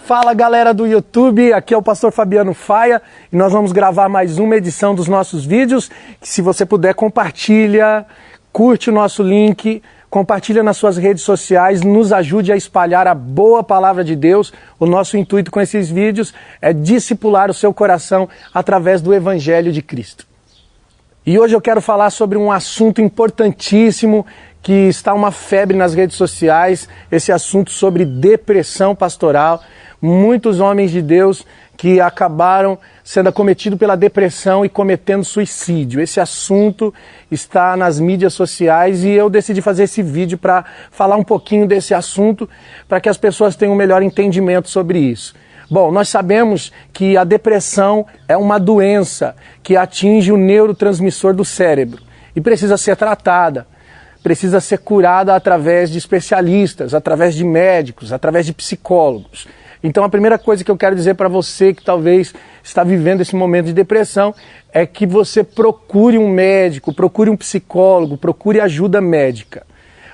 Fala galera do YouTube, aqui é o pastor Fabiano Faia e nós vamos gravar mais uma edição dos nossos vídeos. Se você puder, compartilha, curte o nosso link, compartilha nas suas redes sociais, nos ajude a espalhar a boa palavra de Deus. O nosso intuito com esses vídeos é discipular o seu coração através do Evangelho de Cristo. E hoje eu quero falar sobre um assunto importantíssimo que está uma febre nas redes sociais, esse assunto sobre depressão pastoral. Muitos homens de Deus que acabaram sendo acometidos pela depressão e cometendo suicídio. Esse assunto está nas mídias sociais e eu decidi fazer esse vídeo para falar um pouquinho desse assunto, para que as pessoas tenham um melhor entendimento sobre isso. Bom, nós sabemos que a depressão é uma doença que atinge o neurotransmissor do cérebro e precisa ser tratada, precisa ser curada através de especialistas, através de médicos, através de psicólogos. Então a primeira coisa que eu quero dizer para você que talvez está vivendo esse momento de depressão é que você procure um médico, procure um psicólogo, procure ajuda médica.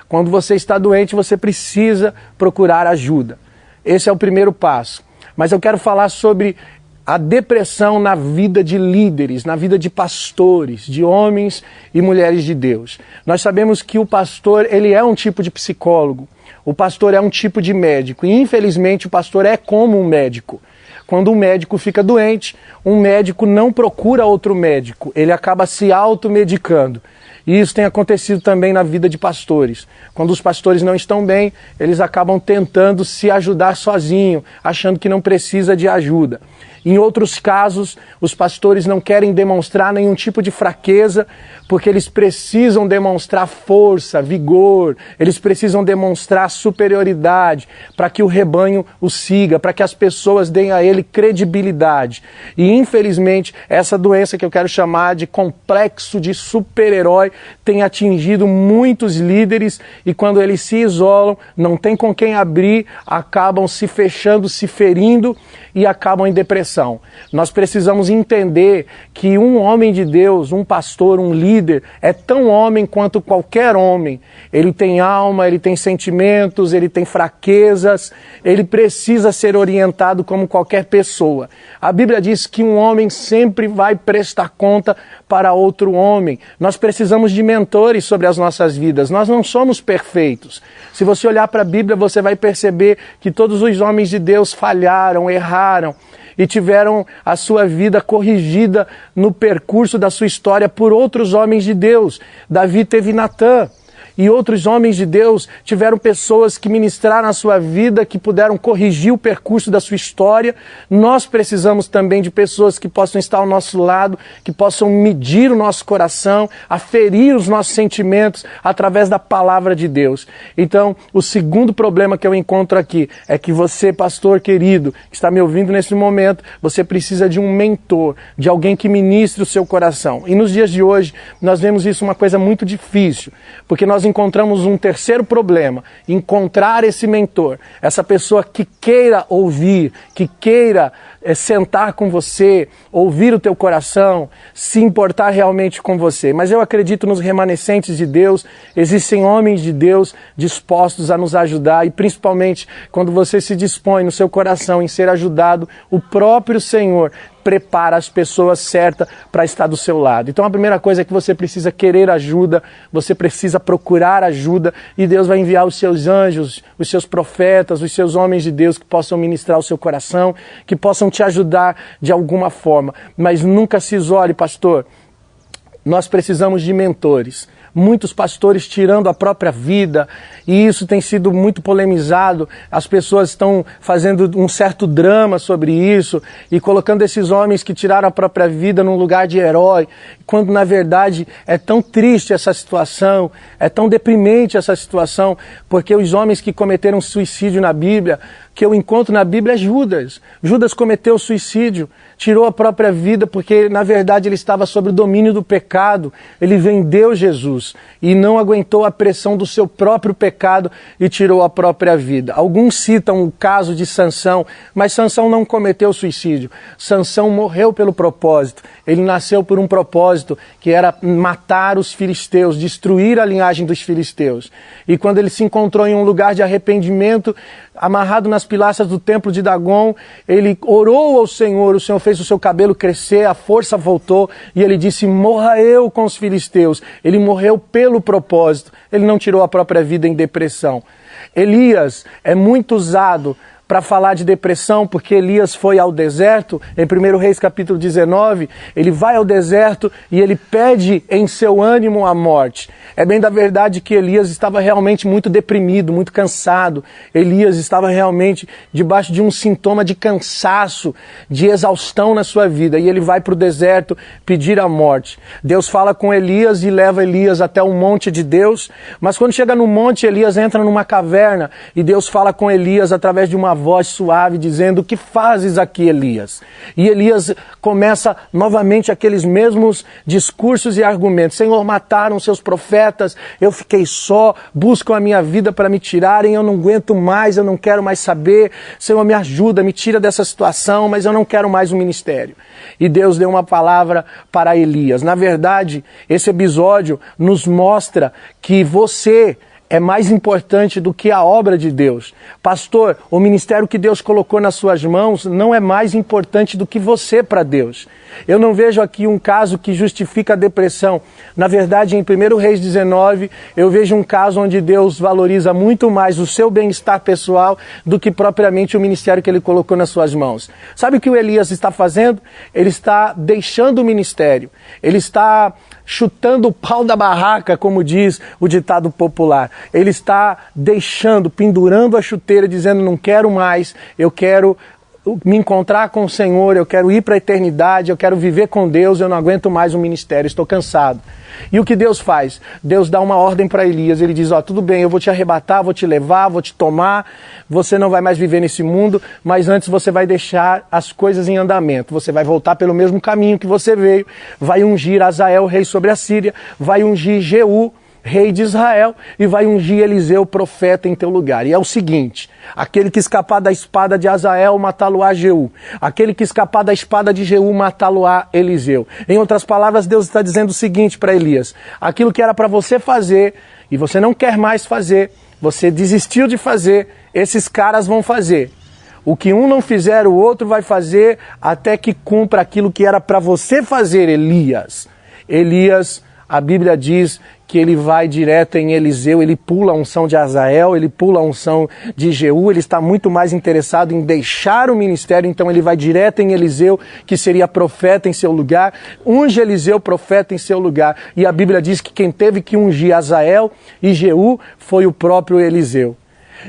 Quando você está doente, você precisa procurar ajuda. Esse é o primeiro passo. Mas eu quero falar sobre a depressão na vida de líderes, na vida de pastores, de homens e mulheres de Deus. Nós sabemos que o pastor, ele é um tipo de psicólogo, o pastor é um tipo de médico e infelizmente o pastor é como um médico. Quando um médico fica doente, um médico não procura outro médico, ele acaba se automedicando. E isso tem acontecido também na vida de pastores. Quando os pastores não estão bem, eles acabam tentando se ajudar sozinhos, achando que não precisa de ajuda. Em outros casos, os pastores não querem demonstrar nenhum tipo de fraqueza, porque eles precisam demonstrar força, vigor, eles precisam demonstrar superioridade para que o rebanho o siga, para que as pessoas deem a ele credibilidade. E infelizmente, essa doença que eu quero chamar de complexo de super-herói tem atingido muitos líderes e quando eles se isolam, não tem com quem abrir, acabam se fechando, se ferindo e acabam em depressão. Nós precisamos entender que um homem de Deus, um pastor, um líder, é tão homem quanto qualquer homem. Ele tem alma, ele tem sentimentos, ele tem fraquezas, ele precisa ser orientado como qualquer pessoa. A Bíblia diz que um homem sempre vai prestar conta para outro homem. Nós precisamos de mentores sobre as nossas vidas. Nós não somos perfeitos. Se você olhar para a Bíblia, você vai perceber que todos os homens de Deus falharam, erraram e tiveram a sua vida corrigida no percurso da sua história por outros homens de Deus. Davi teve Natã. E outros homens de Deus tiveram pessoas que ministraram a sua vida, que puderam corrigir o percurso da sua história. Nós precisamos também de pessoas que possam estar ao nosso lado, que possam medir o nosso coração, aferir os nossos sentimentos através da palavra de Deus. Então, o segundo problema que eu encontro aqui é que você, pastor querido, que está me ouvindo nesse momento, você precisa de um mentor, de alguém que ministre o seu coração. E nos dias de hoje, nós vemos isso uma coisa muito difícil, porque nós encontramos um terceiro problema, encontrar esse mentor, essa pessoa que queira ouvir, que queira sentar com você, ouvir o teu coração, se importar realmente com você. Mas eu acredito nos remanescentes de Deus, existem homens de Deus dispostos a nos ajudar e principalmente quando você se dispõe no seu coração em ser ajudado, o próprio Senhor prepara as pessoas certas para estar do seu lado. Então a primeira coisa é que você precisa querer ajuda, você precisa procurar ajuda e Deus vai enviar os seus anjos, os seus profetas, os seus homens de Deus que possam ministrar o seu coração, que possam te ajudar de alguma forma. Mas nunca se isole, pastor. Nós precisamos de mentores. Muitos pastores tirando a própria vida, e isso tem sido muito polemizado. As pessoas estão fazendo um certo drama sobre isso e colocando esses homens que tiraram a própria vida num lugar de herói, quando na verdade é tão triste essa situação, é tão deprimente essa situação, porque os homens que cometeram suicídio na Bíblia, que eu encontro na Bíblia é Judas. Judas cometeu suicídio, tirou a própria vida porque na verdade ele estava sob o domínio do pecado, ele vendeu Jesus e não aguentou a pressão do seu próprio pecado e tirou a própria vida. Alguns citam o caso de Sansão, mas Sansão não cometeu suicídio. Sansão morreu pelo propósito. Ele nasceu por um propósito que era matar os filisteus, destruir a linhagem dos filisteus. E quando ele se encontrou em um lugar de arrependimento, amarrado nas pilastras do templo de Dagon, ele orou ao Senhor, o Senhor fez o seu cabelo crescer, a força voltou, e ele disse, morra eu com os filisteus. Ele morreu pelo propósito, ele não tirou a própria vida em depressão. Elias é muito usado para falar de depressão, porque Elias foi ao deserto, em 1 Reis capítulo 19, ele vai ao deserto e ele pede em seu ânimo a morte. É bem da verdade que Elias estava realmente muito deprimido, muito cansado. Elias estava realmente debaixo de um sintoma de cansaço, de exaustão na sua vida, e ele vai para o deserto pedir a morte. Deus fala com Elias e leva Elias até o monte de Deus, mas quando chega no monte, Elias entra numa caverna e Deus fala com Elias através de uma voz suave dizendo, o que fazes aqui, Elias? E Elias começa novamente aqueles mesmos discursos e argumentos. Senhor, mataram seus profetas, eu fiquei só, buscam a minha vida para me tirarem, eu não aguento mais, eu não quero mais saber. Senhor, me ajuda, me tira dessa situação, mas eu não quero mais um ministério. E Deus deu uma palavra para Elias. Na verdade, esse episódio nos mostra que você é mais importante do que a obra de Deus. Pastor, o ministério que Deus colocou nas suas mãos não é mais importante do que você para Deus. Eu não vejo aqui um caso que justifica a depressão. Na verdade, em 1 Reis 19, eu vejo um caso onde Deus valoriza muito mais o seu bem-estar pessoal do que propriamente o ministério que Ele colocou nas suas mãos. Sabe o que o Elias está fazendo? Ele está deixando o ministério. Ele está chutando o pau da barraca, como diz o ditado popular. Ele está deixando, pendurando a chuteira, dizendo, não quero mais, eu quero me encontrar com o Senhor, eu quero ir para a eternidade, eu quero viver com Deus, eu não aguento mais o ministério, estou cansado. E o que Deus faz? Deus dá uma ordem para Elias, ele diz, tudo bem, eu vou te arrebatar, vou te levar, vou te tomar, você não vai mais viver nesse mundo, mas antes você vai deixar as coisas em andamento, você vai voltar pelo mesmo caminho que você veio, vai ungir Azael, rei sobre a Síria, vai ungir Jeú, rei de Israel, e vai ungir Eliseu, profeta, em teu lugar. E é o seguinte, aquele que escapar da espada de Azael, matá-lo-á Jeú. Aquele que escapar da espada de Jeú, matá-lo-á Eliseu. Em outras palavras, Deus está dizendo o seguinte para Elias, aquilo que era para você fazer, e você não quer mais fazer, você desistiu de fazer, esses caras vão fazer. O que um não fizer, o outro vai fazer, até que cumpra aquilo que era para você fazer, Elias. Elias, a Bíblia diz que ele vai direto em Eliseu, ele pula a unção de Azael, ele pula a unção de Jeú, ele está muito mais interessado em deixar o ministério, então ele vai direto em Eliseu, que seria profeta em seu lugar, unge Eliseu, profeta em seu lugar, e a Bíblia diz que quem teve que ungir Azael e Jeú foi o próprio Eliseu.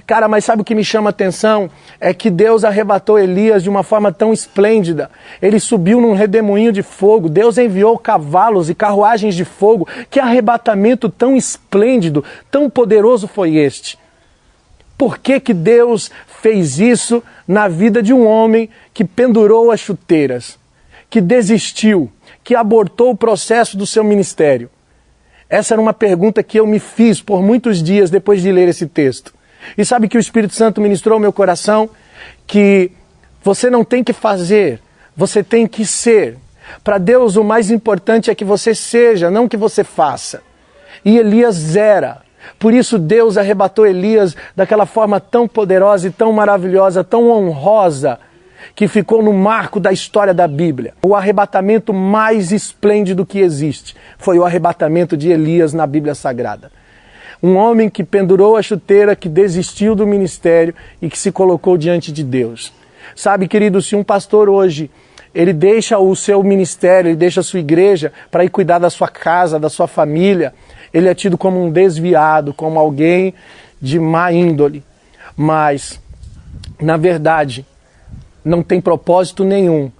Cara, mas sabe o que me chama a atenção? É que Deus arrebatou Elias de uma forma tão esplêndida. Ele subiu num redemoinho de fogo. Deus enviou cavalos e carruagens de fogo. Que arrebatamento tão esplêndido, tão poderoso foi este? Por que que Deus fez isso na vida de um homem que pendurou as chuteiras, que desistiu, que abortou o processo do seu ministério? Essa era uma pergunta que eu me fiz por muitos dias depois de ler esse texto. E sabe que o Espírito Santo ministrou ao meu coração? Que você não tem que fazer, você tem que ser. Para Deus o mais importante é que você seja, não que você faça. E Elias era. Por isso Deus arrebatou Elias daquela forma tão poderosa e tão maravilhosa, tão honrosa, que ficou no marco da história da Bíblia. O arrebatamento mais esplêndido que existe foi o arrebatamento de Elias na Bíblia Sagrada. Um homem que pendurou a chuteira, que desistiu do ministério e que se colocou diante de Deus. Sabe, querido, se um pastor hoje, ele deixa o seu ministério, ele deixa a sua igreja para ir cuidar da sua casa, da sua família, ele é tido como um desviado, como alguém de má índole. Mas, na verdade, não tem propósito nenhum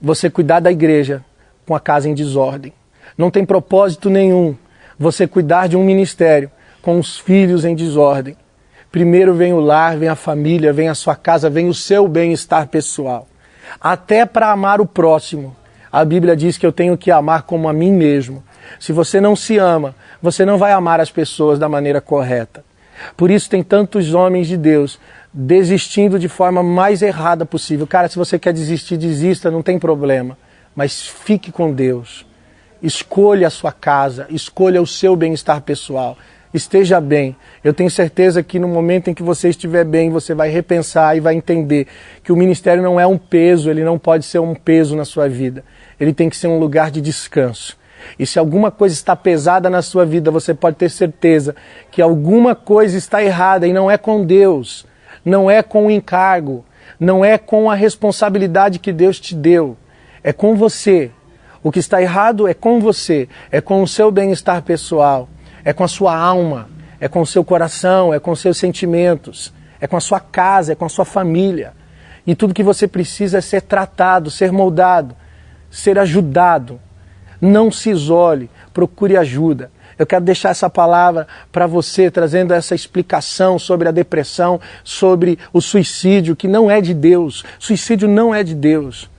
você cuidar da igreja com a casa em desordem. Não tem propósito nenhum você cuidar de um ministério com os filhos em desordem. Primeiro vem o lar, vem a família, vem a sua casa, vem o seu bem-estar pessoal. Até para amar o próximo. A Bíblia diz que eu tenho que amar como a mim mesmo. Se você não se ama, você não vai amar as pessoas da maneira correta. Por isso tem tantos homens de Deus desistindo de forma mais errada possível. Cara, se você quer desistir, desista, não tem problema. Mas fique com Deus. Escolha a sua casa, escolha o seu bem-estar pessoal. esteja bem. Eu tenho certeza que no momento em que você estiver bem, você vai repensar e vai entender que o ministério não é um peso, ele não pode ser um peso na sua vida. Ele tem que ser um lugar de descanso. E se alguma coisa está pesada na sua vida, você pode ter certeza que alguma coisa está errada e não é com Deus, não é com o encargo, não é com a responsabilidade que Deus te deu, é com você. O que está errado é com você, é com o seu bem-estar pessoal, é com a sua alma, é com o seu coração, é com os seus sentimentos, é com a sua casa, é com a sua família. E tudo que você precisa é ser tratado, ser moldado, ser ajudado. Não se isole, procure ajuda. Eu quero deixar essa palavra para você, trazendo essa explicação sobre a depressão, sobre o suicídio, que não é de Deus. Suicídio não é de Deus.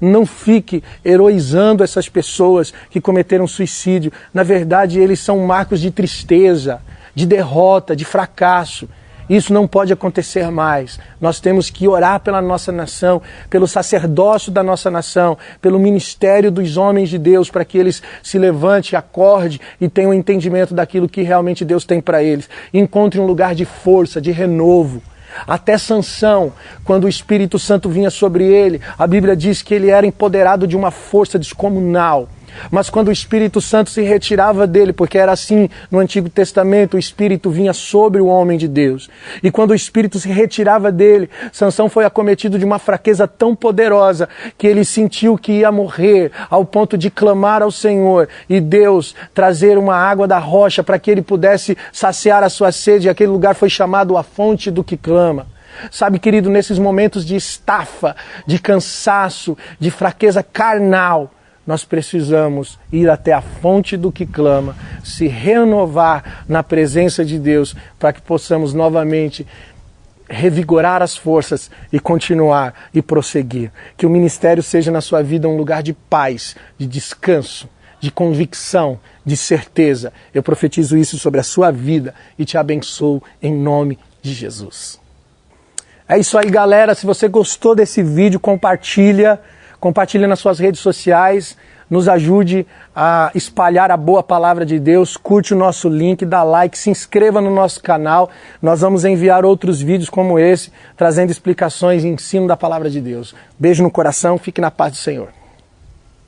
Não fique heroizando essas pessoas que cometeram suicídio. Na verdade, eles são marcos de tristeza, de derrota, de fracasso. Isso não pode acontecer mais. Nós temos que orar pela nossa nação, pelo sacerdócio da nossa nação, pelo ministério dos homens de Deus, para que eles se levante, acorde e tenham entendimento daquilo que realmente Deus tem para eles. Encontre um lugar de força, de renovo. Até Sansão, quando o Espírito Santo vinha sobre ele, a Bíblia diz que ele era empoderado de uma força descomunal. Mas quando o Espírito Santo se retirava dele, porque era assim no Antigo Testamento, o Espírito vinha sobre o homem de Deus. E quando o Espírito se retirava dele, Sansão foi acometido de uma fraqueza tão poderosa que ele sentiu que ia morrer, ao ponto de clamar ao Senhor e Deus trazer uma água da rocha para que ele pudesse saciar a sua sede. E aquele lugar foi chamado a fonte do que clama. Sabe, querido, nesses momentos de estafa, de cansaço, de fraqueza carnal, nós precisamos ir até a fonte do que clama, se renovar na presença de Deus, para que possamos novamente revigorar as forças e continuar e prosseguir. Que o ministério seja na sua vida um lugar de paz, de descanso, de convicção, de certeza. Eu profetizo isso sobre a sua vida e te abençoo em nome de Jesus. É isso aí, galera. Se você gostou desse vídeo, compartilha nas suas redes sociais, nos ajude a espalhar a boa palavra de Deus, curte o nosso link, dá like, se inscreva no nosso canal. Nós vamos enviar outros vídeos como esse, trazendo explicações e ensino da palavra de Deus. Beijo no coração, fique na paz do Senhor.